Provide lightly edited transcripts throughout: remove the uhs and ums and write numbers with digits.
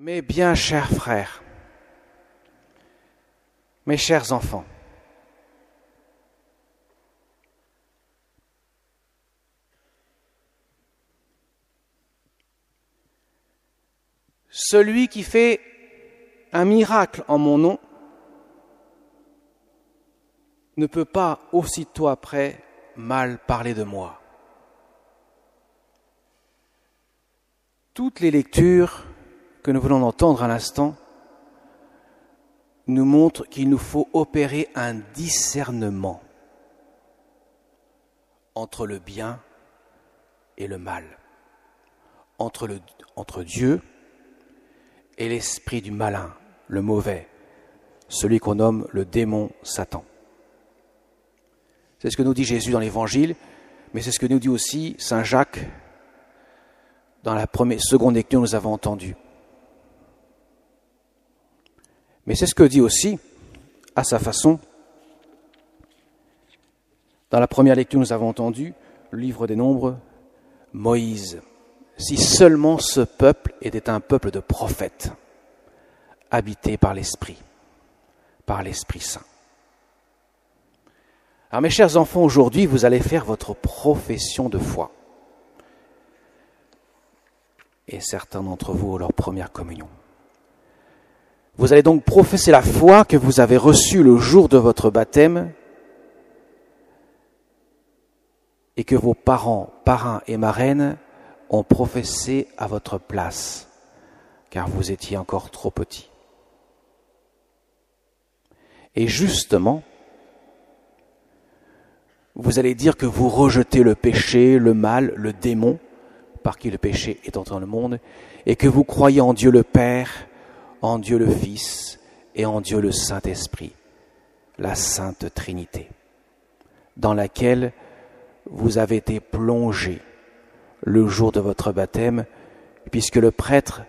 Mes bien chers frères, mes chers enfants, celui qui fait un miracle en mon nom ne peut pas aussitôt après mal parler de moi. Toutes les lectures que nous venons d'entendre à l'instant nous montrent qu'il nous faut opérer un discernement entre le bien et le mal, entre Dieu et l'esprit du malin, le mauvais, celui qu'on nomme le démon Satan. C'est ce que nous dit Jésus dans l'Évangile, mais c'est ce que nous dit aussi Saint Jacques dans la seconde lecture que nous avons entendue. Mais c'est ce que dit aussi, à sa façon, dans la première lecture nous avons entendu, le livre des Nombres, Moïse. Si seulement ce peuple était un peuple de prophètes, habité par l'Esprit Saint. Alors mes chers enfants, aujourd'hui vous allez faire votre profession de foi. Et certains d'entre vous ont leur première communion. Vous allez donc professer la foi que vous avez reçue le jour de votre baptême et que vos parents, parrains et marraines ont professé à votre place, car vous étiez encore trop petits. Et justement, vous allez dire que vous rejetez le péché, le mal, le démon, par qui le péché est entré dans le monde, et que vous croyez en Dieu le Père, en Dieu le Fils et en Dieu le Saint-Esprit, la Sainte Trinité, dans laquelle vous avez été plongés le jour de votre baptême, puisque le prêtre,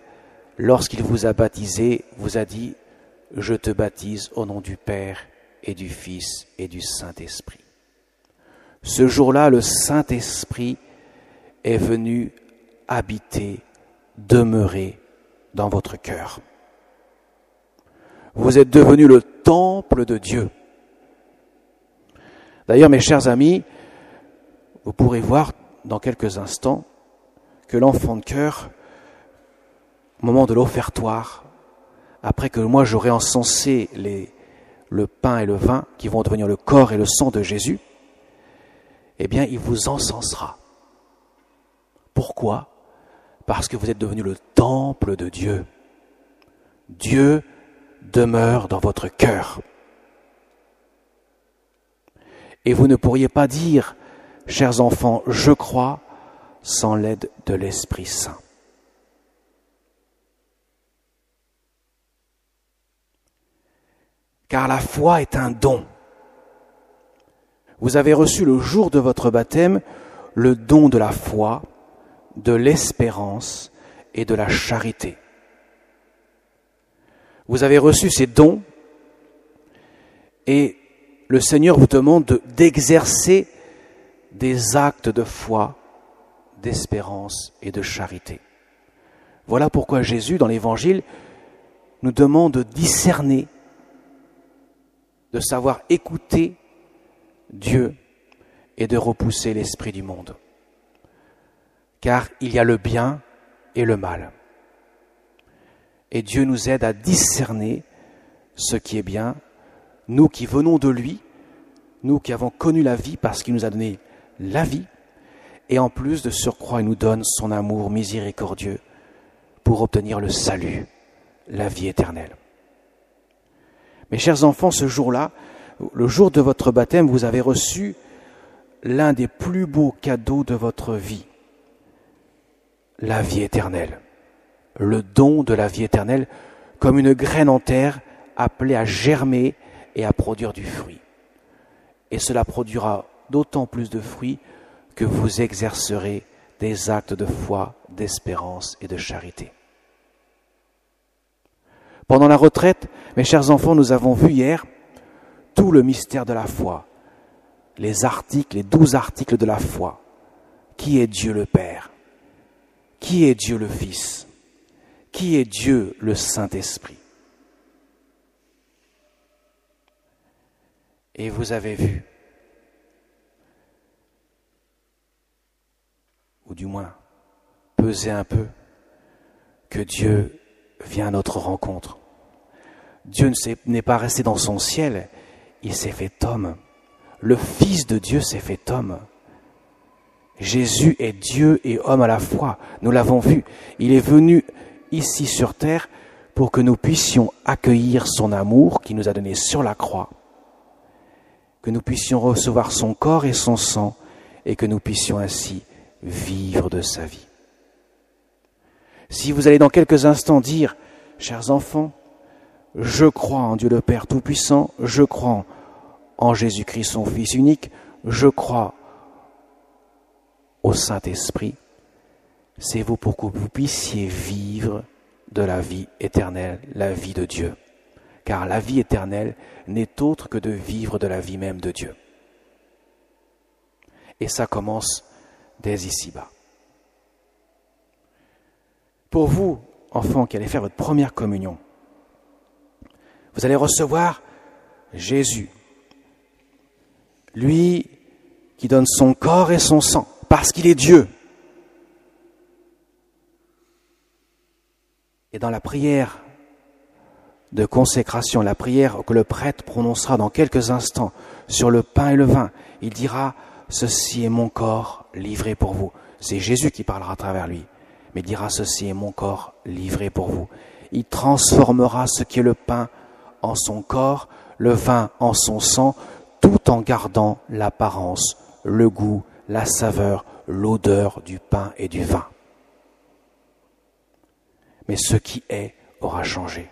lorsqu'il vous a baptisé, vous a dit « Je te baptise au nom du Père et du Fils et du Saint-Esprit ». Ce jour-là, le Saint-Esprit est venu habiter, demeurer dans votre cœur. Vous êtes devenus le temple de Dieu. D'ailleurs, mes chers amis, vous pourrez voir dans quelques instants que l'enfant de cœur, au moment de l'offertoire, après que moi j'aurai encensé le pain et le vin qui vont devenir le corps et le sang de Jésus, eh bien il vous encensera. Pourquoi ? Parce que vous êtes devenus le temple de Dieu. Dieu demeure dans votre cœur. Et vous ne pourriez pas dire, chers enfants, je crois, sans l'aide de l'Esprit Saint. Car la foi est un don. Vous avez reçu le jour de votre baptême le don de la foi, de l'espérance et de la charité. Vous avez reçu ces dons et le Seigneur vous demande d'exercer des actes de foi, d'espérance et de charité. Voilà pourquoi Jésus, dans l'Évangile, nous demande de discerner, de savoir écouter Dieu et de repousser l'esprit du monde. Car il y a le bien et le mal. Et Dieu nous aide à discerner ce qui est bien, nous qui venons de lui, nous qui avons connu la vie parce qu'il nous a donné la vie, et en plus de surcroît, il nous donne son amour miséricordieux pour obtenir le salut, la vie éternelle. Mes chers enfants, ce jour-là, le jour de votre baptême, vous avez reçu l'un des plus beaux cadeaux de votre vie, la vie éternelle. Le don de la vie éternelle comme une graine en terre appelée à germer et à produire du fruit. Et cela produira d'autant plus de fruits que vous exercerez des actes de foi, d'espérance et de charité. Pendant la retraite, mes chers enfants, nous avons vu hier tout le mystère de la foi, les 12 articles de la foi. Qui est Dieu le Père ? Qui est Dieu le Fils ? Qui est Dieu, le Saint-Esprit? Et vous avez vu, ou du moins pesez un peu, que Dieu vient à notre rencontre. Dieu n'est pas resté dans son ciel, il s'est fait homme. Le Fils de Dieu s'est fait homme. Jésus est Dieu et homme à la fois, nous l'avons vu. Il est venu ici sur terre pour que nous puissions accueillir son amour qu'il nous a donné sur la croix, que nous puissions recevoir son corps et son sang et que nous puissions ainsi vivre de sa vie. Si vous allez dans quelques instants dire, chers enfants, je crois en Dieu le Père Tout-Puissant, je crois en Jésus-Christ son Fils unique, je crois au Saint-Esprit, c'est vous pour que vous puissiez vivre de la vie éternelle, la vie de Dieu. Car la vie éternelle n'est autre que de vivre de la vie même de Dieu. Et ça commence dès ici-bas. Pour vous, enfants qui allez faire votre première communion, vous allez recevoir Jésus, lui qui donne son corps et son sang, parce qu'il est Dieu. Et dans la prière de consécration, la prière que le prêtre prononcera dans quelques instants sur le pain et le vin, il dira « Ceci est mon corps livré pour vous ». C'est Jésus qui parlera à travers lui, mais il dira « Ceci est mon corps livré pour vous ». Il transformera ce qui est le pain en son corps, le vin en son sang, tout en gardant l'apparence, le goût, la saveur, l'odeur du pain et du vin. Mais ce qui est aura changé.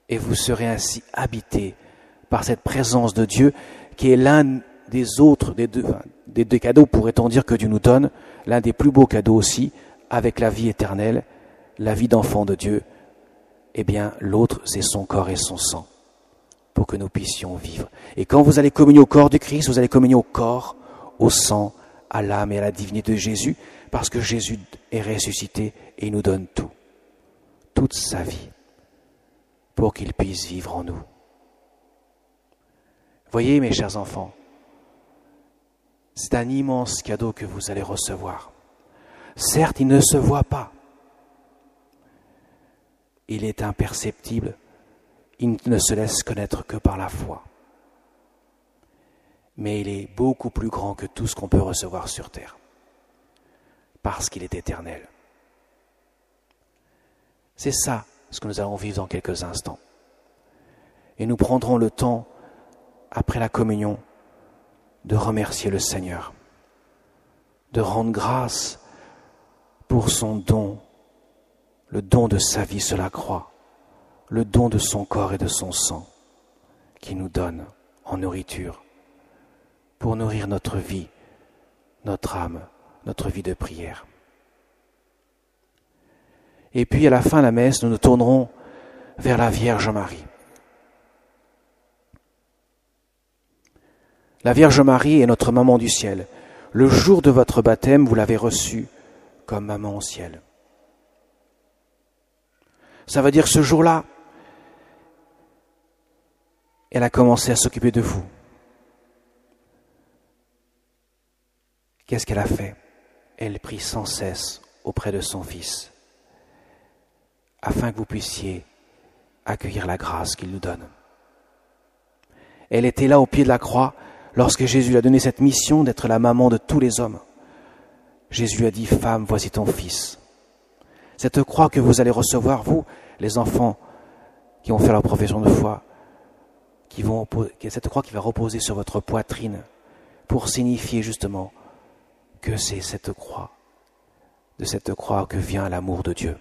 Et vous serez ainsi habités par cette présence de Dieu qui est l'un des autres, des deux cadeaux, pourrait-on dire, que Dieu nous donne, l'un des plus beaux cadeaux aussi, avec la vie éternelle, la vie d'enfant de Dieu. Eh bien, l'autre, c'est son corps et son sang, pour que nous puissions vivre. Et quand vous allez communier au corps du Christ, vous allez communier au corps, au sang, à l'âme et à la divinité de Jésus, parce que Jésus est ressuscité et il nous donne tout, toute sa vie, pour qu'il puisse vivre en nous. Voyez, mes chers enfants, c'est un immense cadeau que vous allez recevoir. Certes, il ne se voit pas. Il est imperceptible. Il ne se laisse connaître que par la foi. Mais il est beaucoup plus grand que tout ce qu'on peut recevoir sur terre, parce qu'il est éternel. C'est ça ce que nous allons vivre dans quelques instants. Et nous prendrons le temps, après la communion, de remercier le Seigneur, de rendre grâce pour son don, le don de sa vie sur la croix, le don de son corps et de son sang, qu'il nous donne en nourriture, pour nourrir notre vie, notre âme, notre vie de prière. Et puis à la fin de la messe, nous nous tournerons vers la Vierge Marie. La Vierge Marie est notre maman du ciel. Le jour de votre baptême, vous l'avez reçue comme maman au ciel. Ça veut dire que ce jour-là, elle a commencé à s'occuper de vous. Qu'est-ce qu'elle a fait? Elle prie sans cesse auprès de son Fils, afin que vous puissiez accueillir la grâce qu'il nous donne. Elle était là au pied de la croix lorsque Jésus lui a donné cette mission d'être la maman de tous les hommes. Jésus lui a dit « Femme, voici ton fils ». Cette croix que vous allez recevoir, vous, les enfants qui vont faire leur profession de foi, cette croix qui va reposer sur votre poitrine pour signifier justement que c'est cette croix, de cette croix que vient l'amour de Dieu.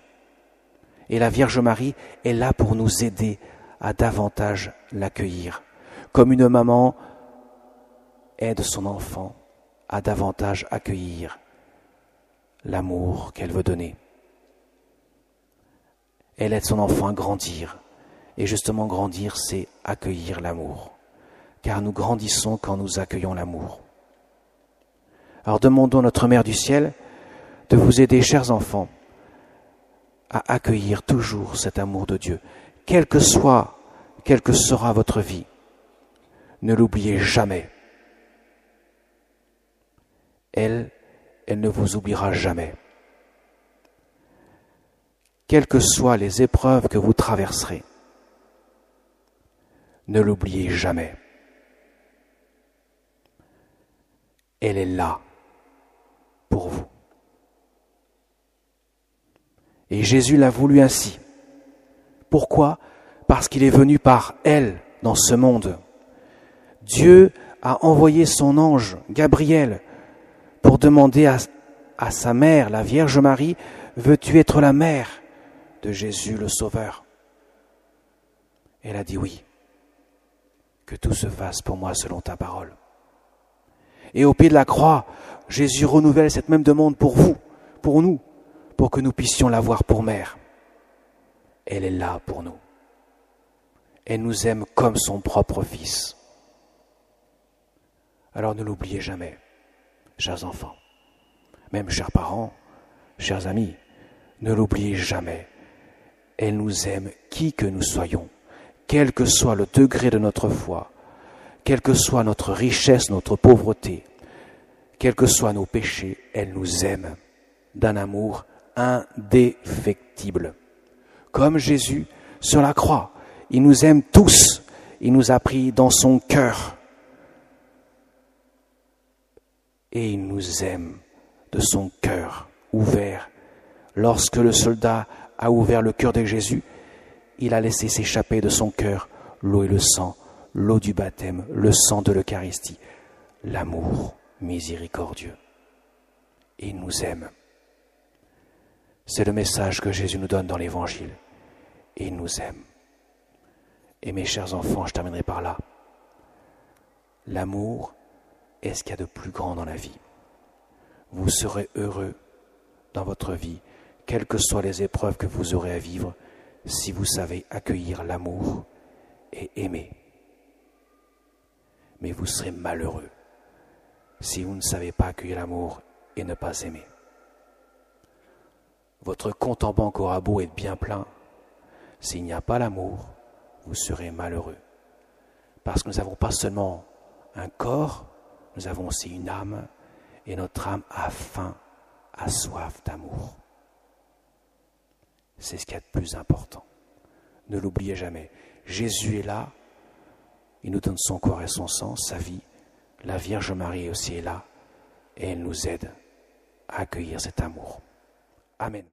Et la Vierge Marie est là pour nous aider à davantage l'accueillir. Comme une maman aide son enfant à davantage accueillir l'amour qu'elle veut donner. Elle aide son enfant à grandir. Et justement, grandir, c'est accueillir l'amour. Car nous grandissons quand nous accueillons l'amour. Alors demandons à notre Mère du ciel de vous aider, chers enfants, à accueillir toujours cet amour de Dieu, quelle que sera votre vie. Ne l'oubliez jamais. Elle ne vous oubliera jamais. Quelles que soient les épreuves que vous traverserez, ne l'oubliez jamais. Elle est là pour vous. Et Jésus l'a voulu ainsi. Pourquoi ? Parce qu'il est venu par elle dans ce monde. Dieu a envoyé son ange, Gabriel, pour demander à sa mère, la Vierge Marie, « Veux-tu être la mère de Jésus le Sauveur ?» Elle a dit oui. Que tout se fasse pour moi selon ta parole. Et au pied de la croix, Jésus renouvelle cette même demande pour vous, pour nous, pour que nous puissions l'avoir pour mère. Elle est là pour nous. Elle nous aime comme son propre fils. Alors ne l'oubliez jamais, chers enfants, même chers parents, chers amis, ne l'oubliez jamais. Elle nous aime qui que nous soyons, quel que soit le degré de notre foi, quelle que soit notre richesse, notre pauvreté, quels que soient nos péchés, elle nous aime d'un amour indéfectible. Comme Jésus sur la croix, il nous aime tous, il nous a pris dans son cœur. Et il nous aime de son cœur ouvert. Lorsque le soldat a ouvert le cœur de Jésus, il a laissé s'échapper de son cœur l'eau et le sang, l'eau du baptême, le sang de l'Eucharistie, l'amour miséricordieux. Et il nous aime. C'est le message que Jésus nous donne dans l'Évangile. Et il nous aime. Et mes chers enfants, je terminerai par là. L'amour est ce qu'il y a de plus grand dans la vie. Vous serez heureux dans votre vie, quelles que soient les épreuves que vous aurez à vivre, si vous savez accueillir l'amour et aimer. Mais vous serez malheureux si vous ne savez pas accueillir l'amour et ne pas aimer. Votre compte en banque aura beau être bien plein, s'il n'y a pas l'amour, vous serez malheureux. Parce que nous n'avons pas seulement un corps, nous avons aussi une âme, et notre âme a faim, a soif d'amour. C'est ce qu'il y a de plus important. Ne l'oubliez jamais. Jésus est là, il nous donne son corps et son sang, sa vie. La Vierge Marie aussi est là, et elle nous aide à accueillir cet amour. Amen.